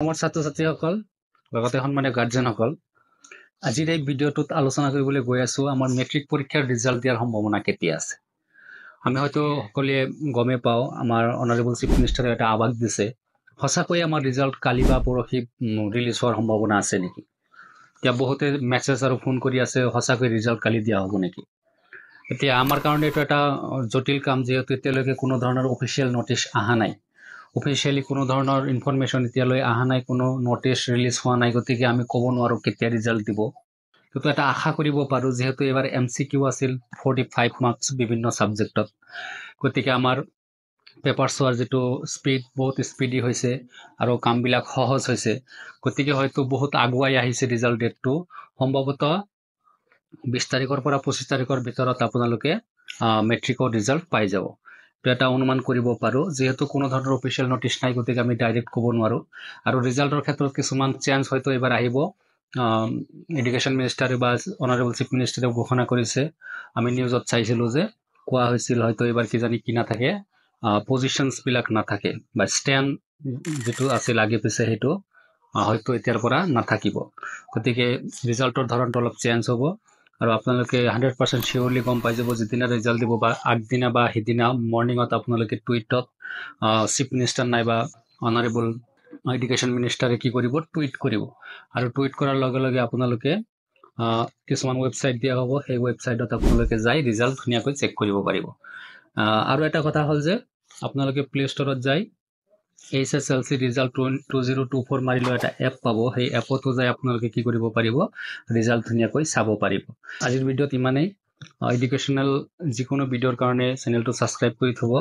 আমাৰ ছাত্ৰ-ছাত্ৰীসকল লগতে সন্মানীয় গাৰ্জেনসকল আজিৰ এই ভিডিঅ'টোত আলোচনা কৰিবলৈ গৈ আছো আমাৰ মেট্ৰিক পৰীক্ষাৰ ৰিজাল্ট দিয়াৰ সম্ভাৱনা কেতিয়া আছে। আমি হয়তো সকলোৱে গমে পাওঁ আমাৰ অনাৰেবল চিফ মিনিষ্টাৰে এটা আভাস দিছে সঁচাকৈ আমাৰ ৰিজাল্ট কালি বা পৰহি ৰিলিজ হোৱাৰ সম্ভাৱনা আছে নেকি। এতিয়া বহুতে মেছেজ আৰু ফোন কৰি আছে সঁচাকৈ ৰিজাল্ট কালি দিয়া হ'ব নেকি। এতিয়া আমাৰ কাৰণে এইটো এটা জটিল কাম যিহেতু এতিয়ালৈকে কোনো ধৰণৰ অফিচিয়েল নটিচ অহা নাই। অফিচিয়ালি কোনো ধৰণৰ ইনফৰমেশ্যন এতিয়ালৈ অহা নাই, কোনো নটিচ ৰিলিজ হোৱা নাই, গতিকে আমি ক'ব নোৱাৰোঁ কেতিয়া ৰিজাল্ট দিব। কিন্তু এটা আশা কৰিব পাৰোঁ যিহেতু এইবাৰ MCQ আছিল 45 মাৰ্কছ বিভিন্ন ছাবজেক্টত, গতিকে আমাৰ পেপাৰ চোৱাৰ যিটো স্পীড বহুত স্পীডি হৈছে আৰু কামবিলাক সহজ হৈছে, গতিকে হয়তো বহুত আগুৱাই আহিছে ৰিজাল্ট ডেটটো। সম্ভৱতঃ 20 তাৰিখৰ পৰা 25 তাৰিখৰ ভিতৰত আপোনালোকে মেট্ৰিকৰ ৰিজাল্ট পাই যাব। এটা অনুমান কৰিব পাৰোঁ যিহেতু কোনো ধৰণৰ অফিচিয়েল নটিচ নাই, গতিকে আমি ডাইৰেক্ট ক'ব নোৱাৰোঁ। আৰু ৰিজাল্টৰ ক্ষেত্ৰত কিছুমান চেঞ্জ হয়তো এইবাৰ আহিব। এডুকেশ্যন মিনিষ্টাৰে বা অনাৰেবল চিফ মিনিষ্টাৰে ঘোষণা কৰিছে, আমি নিউজত চাইছিলোঁ যে কোৱা হৈছিল হয়তো এইবাৰ কিজানি কি নাথাকে, পজিশ্যনছবিলাক নাথাকে বা ষ্টেণ্ড যিটো আছিল আগে পিছে সেইটো হয়তো এতিয়াৰ পৰা নাথাকিব। গতিকে ৰিজাল্টৰ ধৰণটো অলপ চেঞ্জ হ'ব আৰু আপোনালোকে 100% চিয়ৰলি গম পাই যাব যিদিনা ৰিজাল্ট দিব বা আগদিনা বা সিদিনা মৰ্ণিঙত আপোনালোকে টুইটত চিফ মিনিষ্টাৰ নাইবা অনাৰেবল এডুকেশ্যন মিনিষ্টাৰে কি কৰিব, টুইট কৰিব। আৰু টুইট কৰাৰ লগে লগে আপোনালোকে কিছুমান ৱেবছাইট দিয়া হ'ব, সেই ৱেবছাইটত আপোনালোকে যাই ৰিজাল্ট ধুনীয়াকৈ চেক কৰিব পাৰিব। আৰু এটা কথা হ'ল যে আপোনালোকে প্লে ষ্টৰত যাই HSLC ৰিজাল্ট 2024 মাৰিলেও এটা এপ পাব, সেই এপতো যাই আপোনালোকে কি কৰিব পাৰিব, ৰিজাল্ট ধুনীয়াকৈ চাব পাৰিব। আজিৰ ভিডিঅ'ত ইমানেই। এডুকেশ্যনেল যিকোনো ভিডিঅ'ৰ কাৰণে চেনেলটো ছাবস্ক্ৰাইব কৰি থ'ব।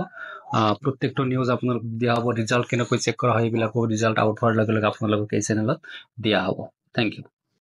প্ৰত্যেকটো নিউজ আপোনালোকক দিয়া হ'ব, ৰিজাল্ট কেনেকৈ চেক কৰা হয় এইবিলাকো ৰিজাল্ট আউট হোৱাৰ লগে লগে আপোনালোকক এই চেনেলত দিয়া হ'ব। Thank U.